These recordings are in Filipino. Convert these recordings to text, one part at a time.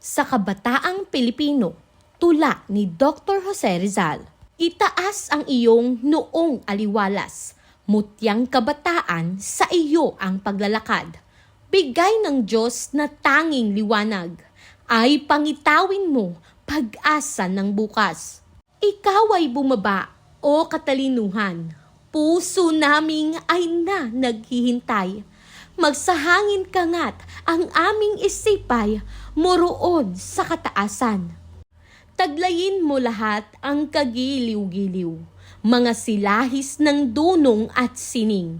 sa kabataang Pilipino, tula ni Dr. Jose Rizal. Itaas ang iyong noong aliwalas, mutyang kabataan sa iyo ang paglalakad. Bigay ng Diyos na tanging liwanag, ay pangitawin mo pag-asa ng bukas. Ikaw ay bumaba o katalinuhan, puso naming ay naghihintay. Magsahangin ka nga't ang aming isipay moroon sa kataasan. Taglayin mo lahat ang kagiliw-giliw, mga silahis ng dunong at sining.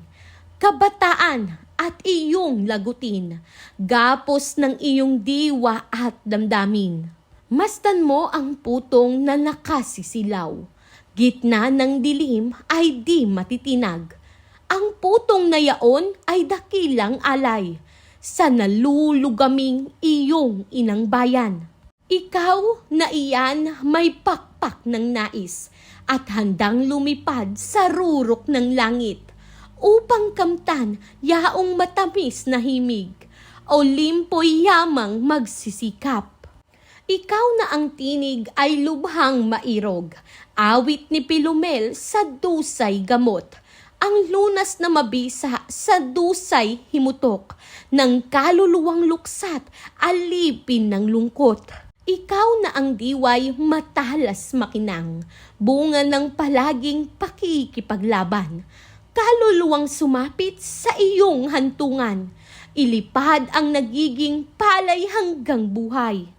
Kabataan at iyong lagutin, gapos ng iyong diwa at damdamin. Masdan mo ang putong na nakasisilaw, gitna ng dilim ay di matitinag. Ang putong na yaon ay dakilang alay sa nalulugaming iyong inang bayan. Ikaw na iyan may pakpak ng nais at handang lumipad sa rurok ng langit upang kamtan yaong matamis na himig, Olimpo'y yamang magsisikap. Ikaw na ang tinig ay lubhang mairog, awit ni Pilumel sa dusay gamot, ang lunas na mabisa sa dusay himutok, ng kaluluwang luksat, alipin ng lungkot. Ikaw na ang diway matalas makinang, bunga ng palaging pakikipaglaban, kaluluwang sumapit sa iyong hantungan, ilipad ang nagiging palay hanggang buhay.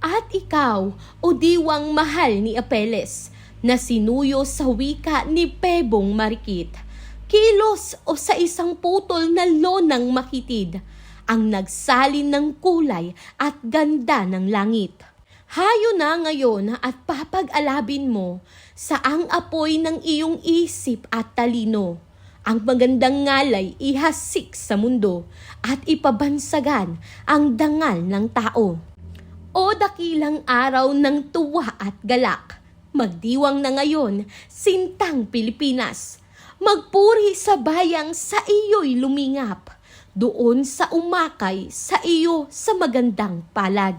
At ikaw, o diwang mahal ni Apeles, na sinuyo sa wika ni Pebong Marikit, kilos o sa isang putol na lonang makitid, ang nagsalin ng kulay at ganda ng langit. Hayo na ngayon at papag-alabin mo sa ang apoy ng iyong isip at talino, ang magandang ngalay ihasik sa mundo at ipabansagan ang dangal ng tao. O dakilang araw ng tuwa at galak, magdiwang na ngayon, sintang Pilipinas. Magpuri sa bayang sa iyo'y lumingap, doon sa umakay sa iyo sa magandang palad.